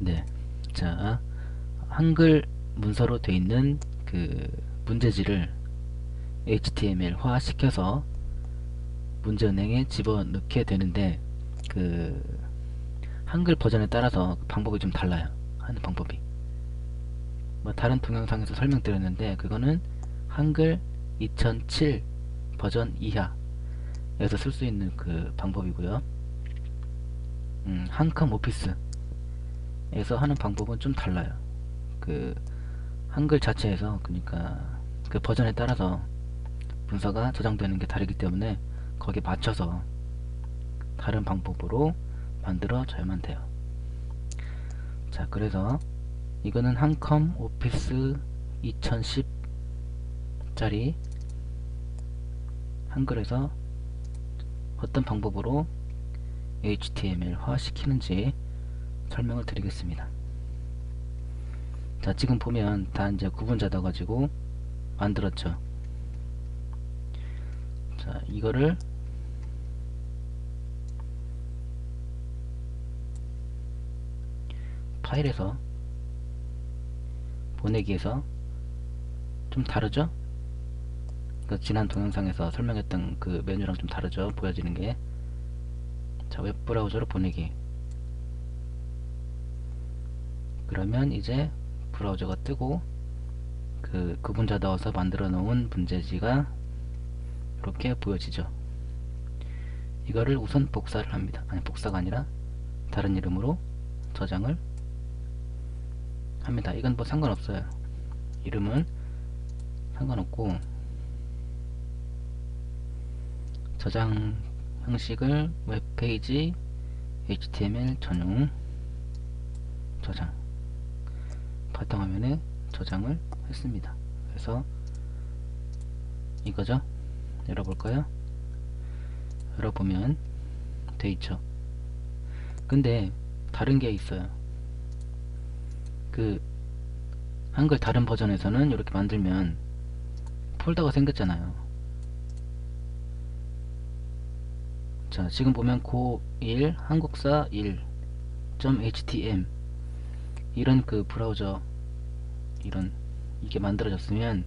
네. 자, 한글 문서로 되어 있는 그 문제지를 HTML화 시켜서 문제은행에 집어넣게 되는데, 그 한글 버전에 따라서 방법이 좀 달라요. 하는 방법이. 뭐 다른 동영상에서 설명드렸는데, 그거는 한글 2007 버전 이하에서 쓸 수 있는 그 방법이고요. 한컴 오피스에서 하는 방법은 좀 달라요. 그 한글 자체에서, 그러니까 그 버전에 따라서 문서가 저장되는 게 다르기 때문에 거기에 맞춰서 다른 방법으로 만들어져야만 돼요. 자, 그래서 이거는 한컴 오피스 2010짜리 한글에서 어떤 방법으로 HTML화 시키는지 설명을 드리겠습니다. 자, 지금 보면 다 이제 구분 닫아 가지고 만들었죠. 자, 이거를 파일에서 보내기에서 좀 다르죠? 그 지난 동영상에서 설명했던 그 메뉴랑 좀 다르죠? 보여지는 게. 자, 웹브라우저로 보내기. 그러면 이제 브라우저가 뜨고 그 구분 닫아서 만들어 놓은 문제지가 이렇게 보여지죠. 이거를 우선 복사를 합니다. 아니, 복사가 아니라 다른 이름으로 저장을 합니다. 이건 뭐 상관없어요. 이름은 상관없고, 저장 형식을 웹페이지 HTML 전용 저장, 바탕화면에 저장을 했습니다. 그래서 이거죠. 열어볼까요? 열어보면 돼 있죠. 근데 다른 게 있어요. 그 한글 다른 버전에서는 이렇게 만들면 폴더가 생겼잖아요. 자, 지금 보면 고1 한국사 1.htm 이런 그 브라우저, 이런 이게 만들어졌으면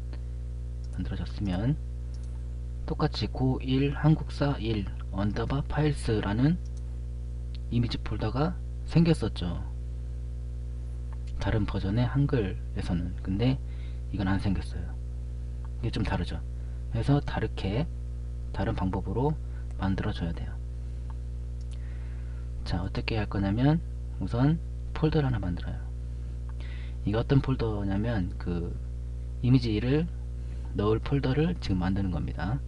똑같이 고1 한국사 1 언더바 파일스라는 이미지 폴더가 생겼었죠. 다른 버전의 한글에서는. 근데 이건 안 생겼어요. 이게 좀 다르죠. 그래서 다른 방법으로 만들어줘야 돼요. 자, 어떻게 할 거냐면 우선 폴더를 하나 만들어요. 이게 어떤 폴더냐면 그 이미지를 넣을 폴더를 지금 만드는 겁니다.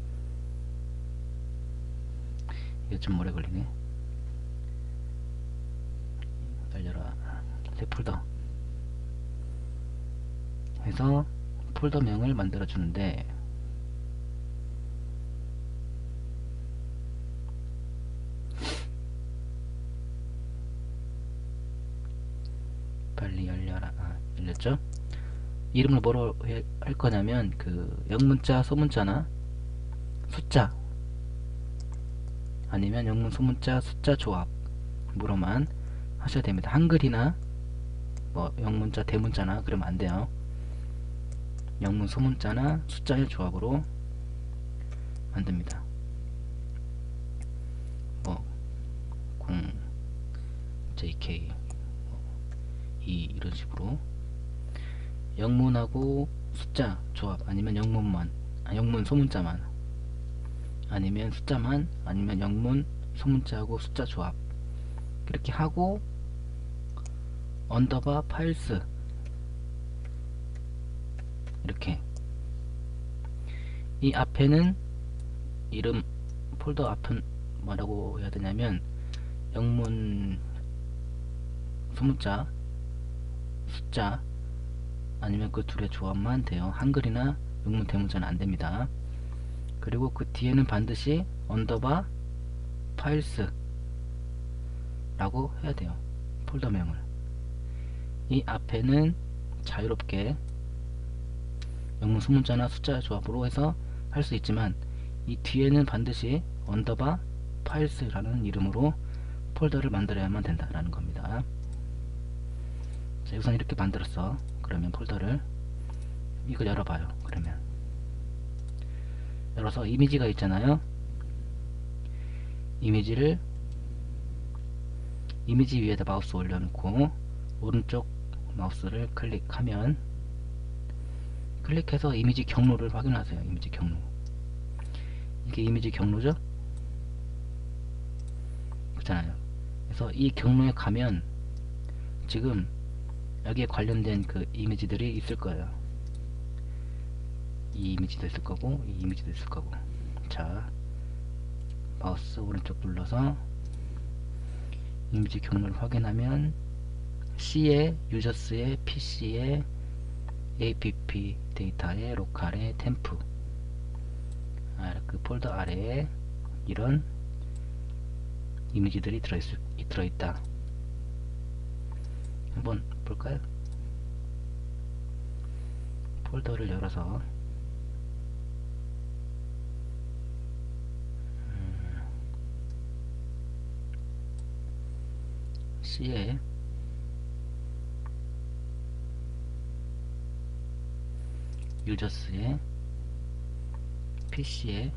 이게 좀 오래 걸리네. 열려라. 새 폴더 해서 폴더명을 만들어 주는데, 빨리 열려라. 열렸죠? 이름을 뭐로 할 거냐면 그 영문자 소문자나 숫자, 아니면 영문 소문자 숫자 조합으로만 하셔야 됩니다. 한글이나 뭐 영문자 대문자나 그러면 안 돼요. 영문 소문자나 숫자의 조합으로 만듭니다. 뭐 0, JK, 2 이런 식으로 영문하고 숫자 조합, 아니면 영문 소문자만, 아니면 숫자만, 아니면 영문 소문자하고 숫자 조합, 그렇게 하고 언더바 파일스, 이렇게 이 앞에는 이름 폴더 앞은 뭐라고 해야 되냐면 영문 소문자 숫자, 아니면 그 둘의 조합만 돼요. 한글이나 영문 대문자는 안됩니다. 그리고 그 뒤에는 반드시 언더바 파일스 라고 해야 돼요. 폴더명을. 이 앞에는 자유롭게 영문 소문자나 숫자 조합으로 해서 할 수 있지만, 이 뒤에는 반드시 언더바 파일스라는 이름으로 폴더를 만들어야만 된다라는 겁니다. 자, 우선 이렇게 만들었어. 그러면 폴더를 이걸 열어봐요. 그러면 열어서 이미지가 있잖아요. 이미지를 이미지 위에다 마우스 올려놓고 오른쪽 마우스를 클릭하면 클릭해서 이미지 경로를 확인하세요. 이미지 경로. 이게 이미지 경로죠? 그렇잖아요. 그래서 이 경로에 가면 지금 여기에 관련된 그 이미지들이 있을 거예요. 이 이미지도 있을 거고 이 이미지도 있을 거고. 자, 마우스 오른쪽 눌러서 이미지 경로를 확인하면 C에 유저스의 PC에 app 데이터의 로컬의 템프 그 폴더 아래에 이런 이미지들이 들어있다. 한번 볼까요? 폴더를 열어서 C에 유저스의 PC에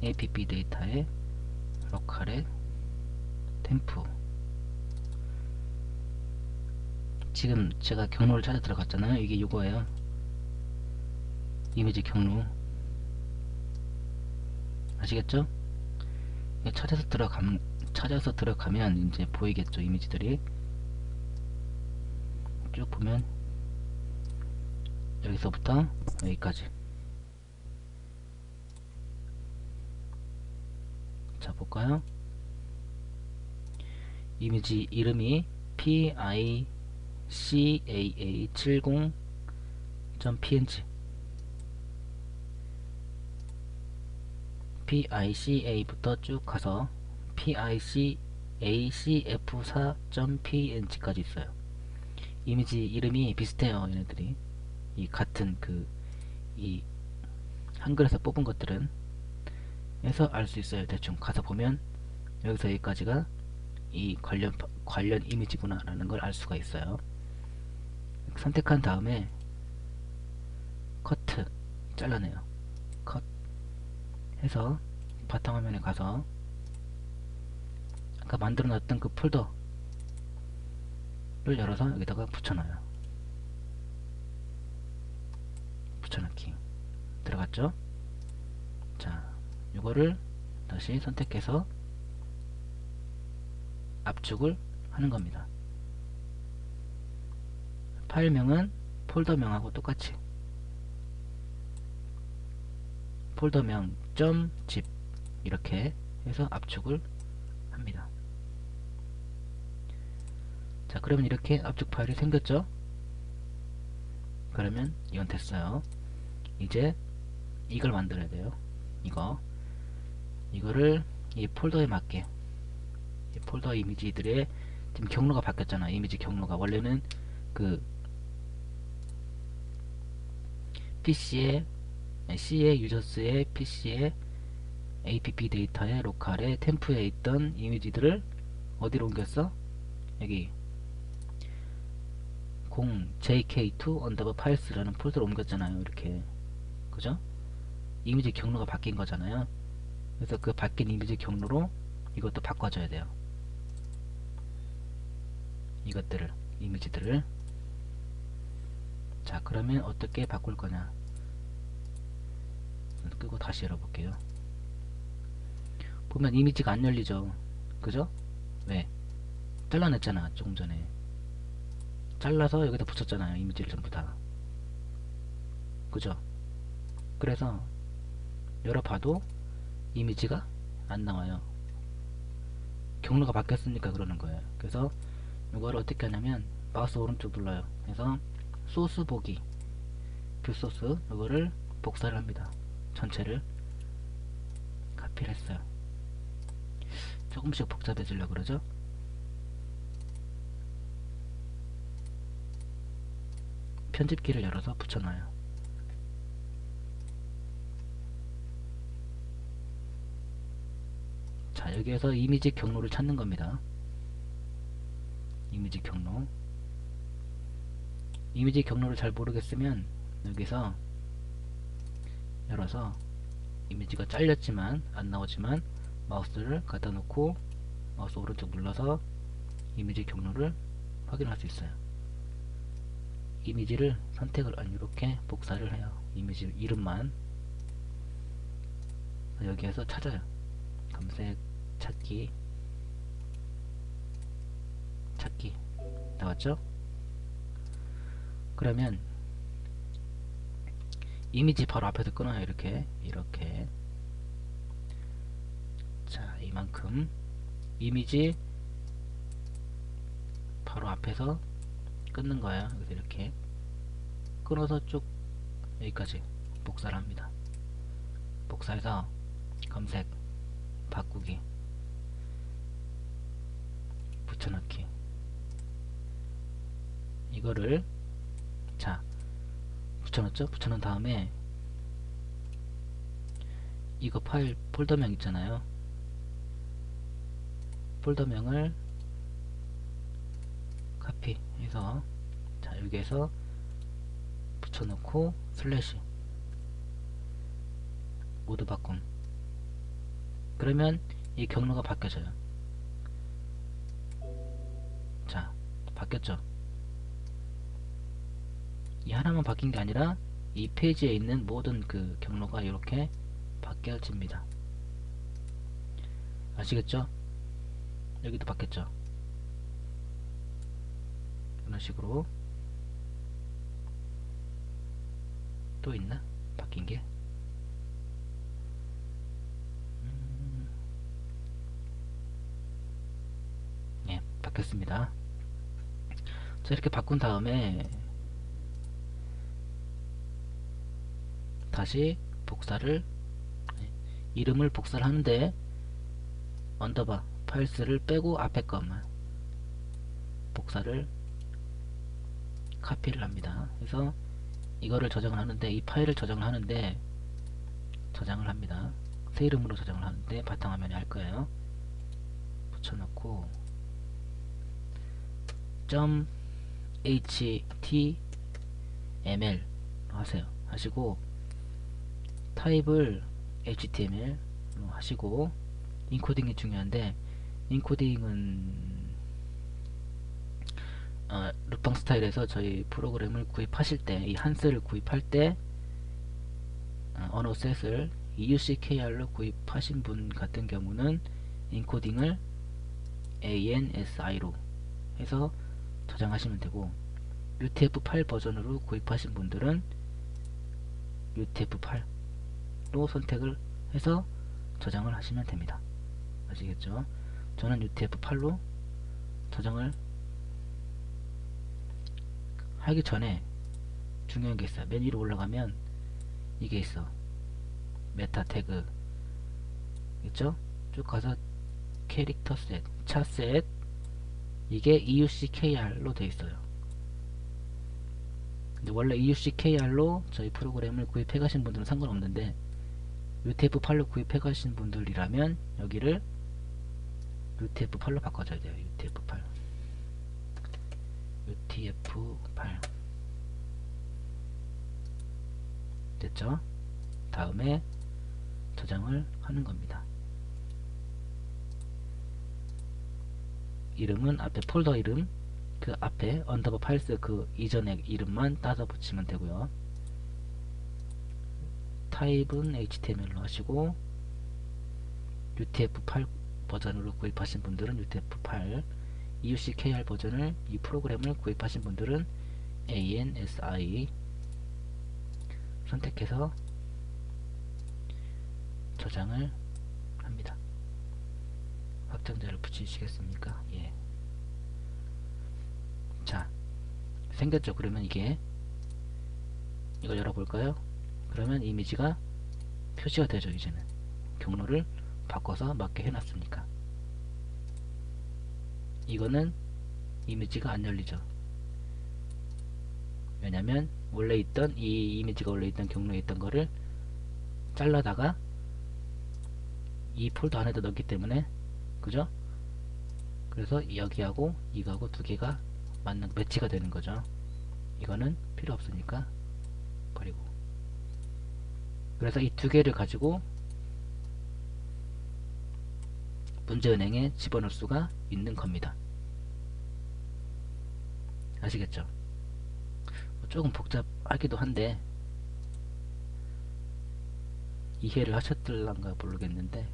app 데이터의 로컬의 템프. 지금 제가 경로를 찾아 들어갔잖아요. 이게 이거예요. 이미지 경로. 아시겠죠? 찾아서 들어가면 이제 보이겠죠. 이미지들이 쭉 보면 여기서부터 여기까지. 자, 볼까요? 이미지 이름이 picaa70.png pica부터 쭉 가서 picacf4.png까지 있어요. 이미지 이름이 비슷해요. 얘네들이 이 같은 이 한글에서 뽑은 것들은 에서 알 수 있어요. 대충 가서 보면 여기서 여기까지가 이 관련 이미지구나 라는 걸 알 수가 있어요. 선택한 다음에 커트 잘라내요. 컷 해서 바탕화면에 가서 아까 만들어 놨던 그 폴더를 열어서 여기다가 붙여놔요. 붙여넣기 들어갔죠? 자, 이거를 다시 선택해서 압축을 하는 겁니다. 파일명은 폴더명하고 똑같이 폴더명 .zip 이렇게 해서 압축을 합니다. 자, 그러면 이렇게 압축 파일이 생겼죠? 그러면 이건 됐어요. 이제 이걸 만들어야 돼요. 이거를 이 폴더에 맞게 이 폴더 이미지들의 지금 경로가 바뀌었잖아. 이미지 경로가 원래는 그 PC에 C의 유저스의 PC에 app 데이터의 로컬의 템프에 있던 이미지들을 어디로 옮겼어? 여기 0jk2 언더바 파일스라는 폴더로 옮겼잖아요. 이렇게 그죠? 이미지 경로가 바뀐 거잖아요. 그래서 그 바뀐 이미지 경로로 이것도 바꿔줘야 돼요. 이미지들을. 자, 그러면 어떻게 바꿀 거냐? 끄고 다시 열어볼게요. 보면 이미지가 안 열리죠. 그죠? 왜? 잘라냈잖아. 조금 전에 잘라서 여기다 붙였잖아요. 이미지를 전부 다. 그죠? 그래서 열어봐도 이미지가 안 나와요. 경로가 바뀌었으니까 그러는 거예요. 그래서 이걸 어떻게 하냐면 마우스 오른쪽 눌러요. 그래서 소스 보기 뷰 소스 이거를 복사를 합니다. 전체를 카피를 했어요. 조금씩 복잡해지려고 그러죠. 편집키를 열어서 붙여놔요. 자, 여기에서 이미지 경로를 찾는 겁니다. 이미지 경로 이미지 경로를 잘 모르겠으면 여기서 열어서 이미지가 잘렸지만 안 나오지만 마우스를 갖다 놓고 마우스 오른쪽 눌러서 이미지 경로를 확인할 수 있어요. 이미지를 선택을 이렇게 복사를 해요. 이미지 이름만 여기에서 찾아요. 검색 찾기 나왔죠? 그러면 이미지 바로 앞에서 끊어요. 이렇게 자, 이만큼 이미지 바로 앞에서 끊는 거예요. 여기서 이렇게 끊어서 쭉 여기까지 복사를 합니다. 복사해서 검색 바꾸기 붙여넣기 이거를 자 붙여넣죠. 붙여넣은 다음에 이거 파일 폴더명 있잖아요. 폴더명을 카피해서 자 여기에서 붙여넣고 슬래시 모드 바꿈. 그러면 이 경로가 바뀌어져요. 자 바뀌었죠. 이 하나만 바뀐 게 아니라 이 페이지에 있는 모든 그 경로가 이렇게 바뀌어집니다. 아시겠죠? 여기도 바뀌었죠. 이런 식으로 또 있나? 바뀐 게? 예, 바뀌었습니다. 자, 이렇게 바꾼 다음에 다시 복사를 이름을 복사를 하는데 언더바 파일스를 빼고 앞에 것만 복사를 카피를 합니다. 그래서 이거를 저장을 하는데 이 파일을 저장을 하는데 저장을 합니다. 새 이름으로 저장을 하는데 바탕화면에 할 거예요. 붙여놓고 .html 하세요. 하시고 타입을 HTML 하시고 인코딩이 중요한데 인코딩은 루팡 스타일에서 저희 프로그램을 구입하실 때 이 한스를 구입할 때 언어셋을 EUCKR로 구입하신 분 같은 경우는 인코딩을 ANSI로 해서 저장하시면 되고 UTF-8 버전으로 구입하신 분들은 UTF-8로 선택을 해서 저장을 하시면 됩니다. 아시겠죠? 저는 UTF-8로 저장을 하기 전에 중요한 게 있어요. 맨 위로 올라가면 이게 있어. 메타 태그 있죠? 쭉 가서 캐릭터 셋, 차 셋 이게 EUCKR로 되어 있어요. 근데 원래 EUCKR로 저희 프로그램을 구입해 가신 분들은 상관없는데 UTF-8로 구입해 가신 분들이라면 여기를 UTF-8로 바꿔줘야 돼요. UTF-8 됐죠? 다음에 저장을 하는 겁니다. 이름은 앞에 폴더 이름 그 앞에 언더바 파일스 그 이전의 이름만 따서 붙이면 되고요. 타입은 HTML로 하시고 UTF-8 버전으로 구입하신 분들은 UTF-8 EUCKR 버전을 이 프로그램을 구입하신 분들은 ANSI 선택해서 저장을 합니다. 확장자를 붙이시겠습니까? 예. 자, 생겼죠? 그러면 이게 이걸 열어볼까요? 그러면 이미지가 표시가 되죠. 이제는 경로를 바꿔서 맞게 해놨으니까. 이거는 이미지가 안 열리죠. 왜냐면 원래 있던 이 이미지가 원래 있던 경로에 있던 거를 잘라다가 이 폴더 안에다 넣었기 때문에 그죠? 그래서 여기하고 이거하고 두 개가 맞는 매치가 되는 거죠. 이거는 필요 없으니까 버리고. 그래서 이 두 개를 가지고 문제은행에 집어넣을 수가 있는 겁니다. 아시겠죠? 조금 복잡하기도 한데 이해를 하셨을란가 모르겠는데,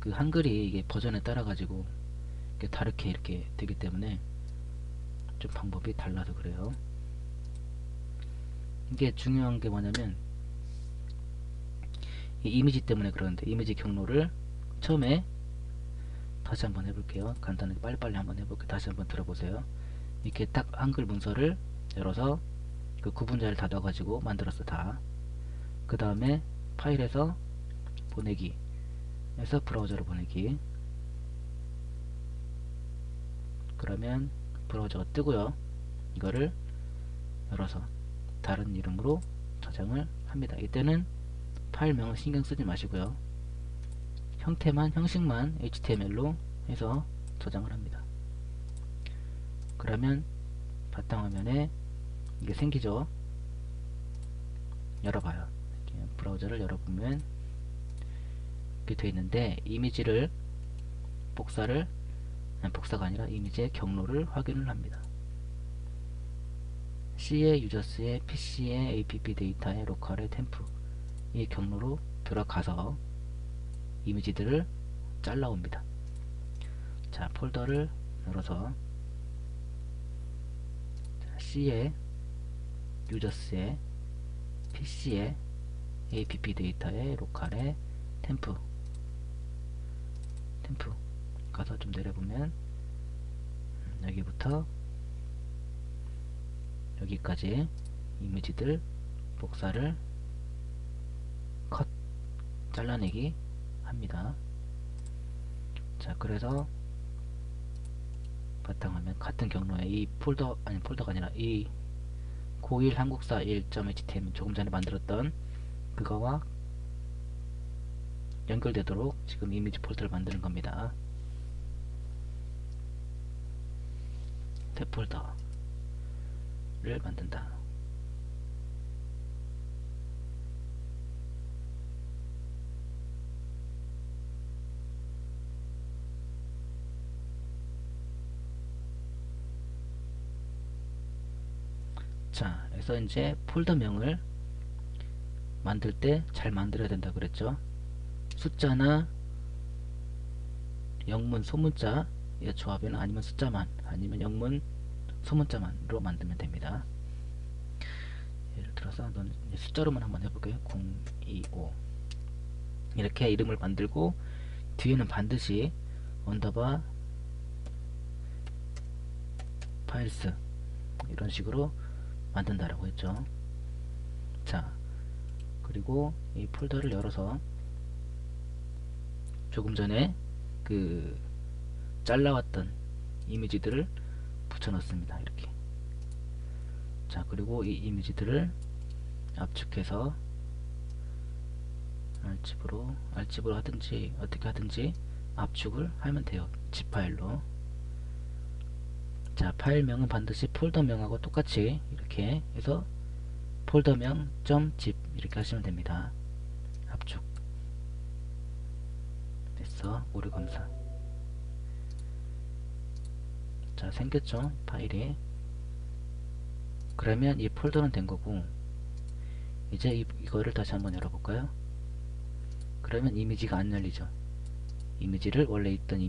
그 한글이 이게 버전에 따라 가지고 다르게 이렇게 되기 때문에 좀 방법이 달라서 그래요. 이게 중요한 게 뭐냐면 이 이미지 때문에 그러는데, 이미지 경로를 처음에 다시 한번 해볼게요. 간단하게 빨리빨리 한번 해볼게요. 다시 한번 들어보세요. 이렇게 딱 한글 문서를 열어서 그 구분자를 다 넣어가지고 만들었어. 다. 그 다음에 파일에서 보내기 해서 브라우저로 보내기. 그러면 브라우저가 뜨고요. 이거를 열어서 다른 이름으로 저장을 합니다. 이때는 파일명을 신경 쓰지 마시고요. 형태만, 형식만 HTML로 해서 저장을 합니다. 그러면 바탕화면에 이게 생기죠. 열어봐요. 이렇게 브라우저를 열어보면 이렇게 되어 있는데, 이미지를 복사를, 아니, 복사가 아니라 이미지의 경로를 확인을 합니다. C의 유저스의 PC의 app 데이터의 로컬의 템프, 이 경로로 들어가서 이미지들을 잘라옵니다. 자, 폴더를 열어서 C의 유저스의 PC의 app 데이터의 로컬의 템프 가서 좀 내려보면 여기부터 여기까지 이미지들 복사를 컷 잘라내기 합니다. 자, 그래서 바탕화면 같은 경로에 이 폴더, 아니 폴더가 아니라 이 고1 한국사 1.html 조금 전에 만들었던 그거와 연결되도록 지금 이미지 폴더를 만드는 겁니다. 대폴더를 만든다. 자, 그래서 이제 폴더명을 만들 때 잘 만들어야 된다 그랬죠. 숫자나 영문, 소문자의 조합이나 아니면 숫자만, 아니면 영문, 소문자만으로 만들면 됩니다. 예를 들어서 숫자로만 한번 해볼게요. 025 이렇게 이름을 만들고 뒤에는 반드시 언더바 파일스 이런 식으로 만든다라고 했죠. 자, 그리고 이 폴더를 열어서 조금 전에 그 잘라왔던 이미지들을 붙여넣습니다. 이렇게. 자, 그리고 이 이미지들을 압축해서 알집으로 하든지 어떻게 하든지 압축을 하면 돼요. zip 파일로. 자, 파일명은 반드시 폴더명하고 똑같이 이렇게 해서 폴더명 .zip 이렇게 하시면 됩니다. 압축 됐어. 오류검사. 자, 생겼죠 파일이. 그러면 이 폴더는 된 거고, 이제 이거를 다시 한번 열어볼까요? 그러면 이미지가 안 열리죠. 이미지를 원래 있던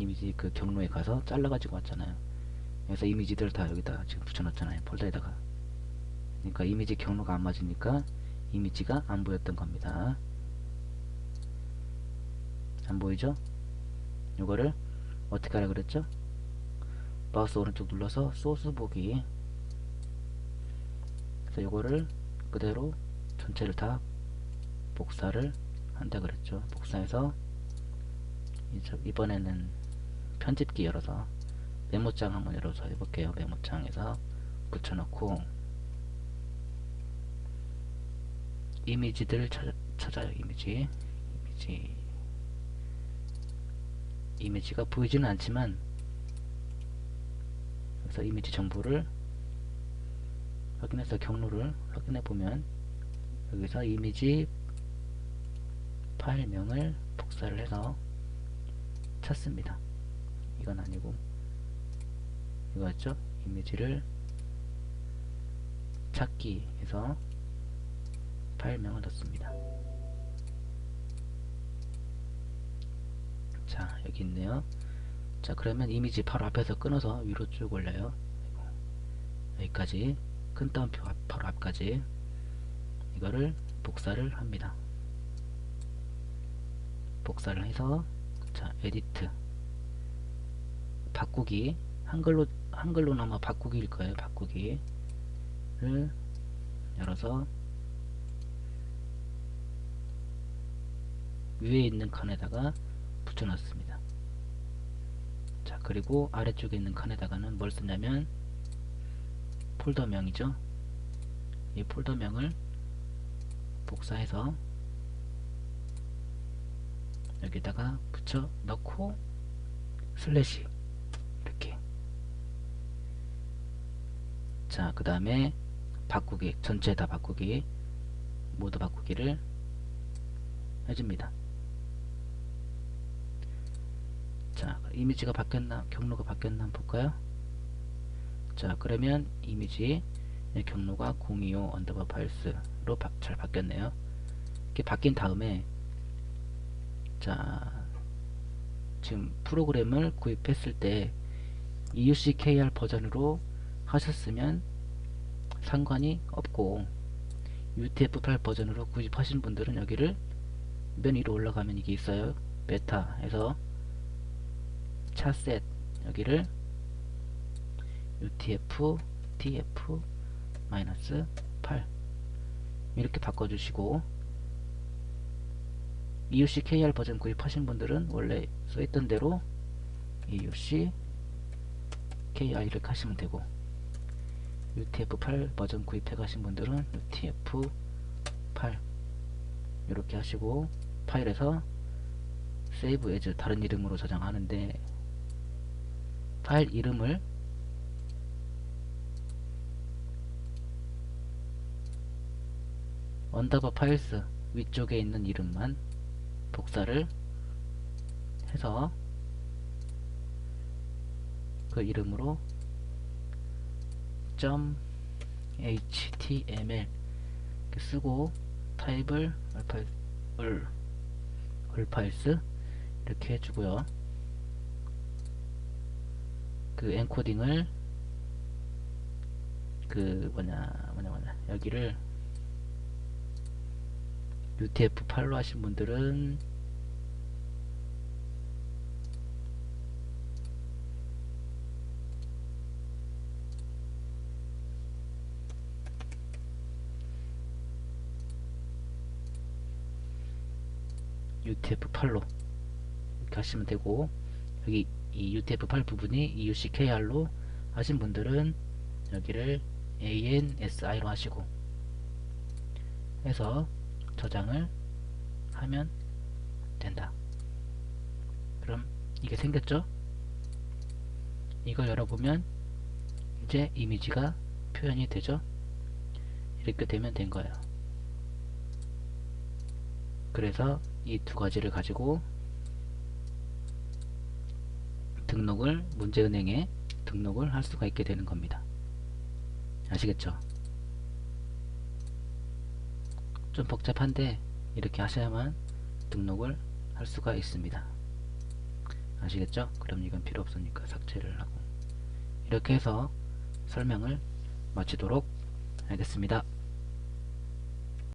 이미지 그 경로에 가서 잘라가지고 왔잖아요. 그래서 이미지들 다 여기다 지금 붙여놨잖아요. 폴더에다가. 그러니까 이미지 경로가 안 맞으니까 이미지가 안 보였던 겁니다. 안 보이죠? 이거를 어떻게 하라 그랬죠? 마우스 오른쪽 눌러서 소스 보기. 그래서 이거를 그대로 전체를 다 복사를 한다 그랬죠. 복사해서 이번에는 편집기 열어서 메모장 한번 열어서 해볼게요. 메모장에서 붙여놓고 이미지들 찾아요. 이미지가 보이지는 않지만, 그래서 이미지 정보를 확인해서 경로를 확인해 보면 여기서 이미지 파일명을 복사를 해서 찾습니다. 이건 아니고 이거였죠? 이미지를 찾기 해서 파일명을 넣습니다. 자, 여기 있네요. 자, 그러면 이미지 바로 앞에서 끊어서 위로 쭉 올려요. 여기까지, 큰 따옴표 바로 앞까지 이거를 복사를 합니다. 복사를 해서, 자, 에디트 바꾸기, 한글로는 아마 바꾸기일 거예요. 바꾸기를 열어서 위에 있는 칸에다가 붙여놨습니다. 자, 그리고 아래쪽에 있는 칸에다가는 뭘 쓰냐면 폴더명이죠. 이 폴더명을 복사해서 여기다가 붙여 넣고 슬래시 이렇게. 자, 그 다음에 바꾸기, 전체 다 바꾸기, 모두 바꾸기를 해줍니다. 자, 이미지가 바뀌었나, 경로가 바뀌었나 한번 볼까요? 자, 그러면 이미지 경로가 025 언더바 파일스로 잘 바뀌었네요. 이렇게 바뀐 다음에, 자, 지금 프로그램을 구입했을 때 EUCKR 버전으로 하셨으면 상관이 없고, UTF-8 버전으로 구입하신 분들은 여기를 맨 위로 올라가면 이게 있어요. 베타에서 차셋 여기를 UTF-TF-8 이렇게 바꿔주시고, EUCKR 버전 구입하신 분들은 원래 써있던 대로 EUCKR 이렇게 하시면 되고, UTF-8 버전 구입해 가신 분들은 UTF-8 이렇게 하시고, 파일에서 Save as 다른 이름으로 저장하는데, 파일 이름을 언더바 파일스 위쪽에 있는 이름만 복사를 해서 그 이름으로 .html 이렇게 쓰고, 타입을 얼파일스 이렇게 해주고요. 그 엔코딩을 그 여기를 UTF-8로 하신 분들은 UTF-8로 이렇게 하시면 되고, 여기 이 UTF-8 부분이 EUCKR로 하신 분들은 여기를 ANSI로 하시고 해서 저장을 하면 된다. 그럼 이게 생겼죠? 이걸 열어보면 이제 이미지가 표현이 되죠? 이렇게 되면 된 거예요. 그래서 이 두 가지를 가지고 문제은행에 등록을 할 수가 있게 되는 겁니다. 아시겠죠? 좀 복잡한데 이렇게 하셔야만 등록을 할 수가 있습니다. 아시겠죠? 그럼 이건 필요 없으니까 삭제를 하고, 이렇게 해서 설명을 마치도록 하겠습니다.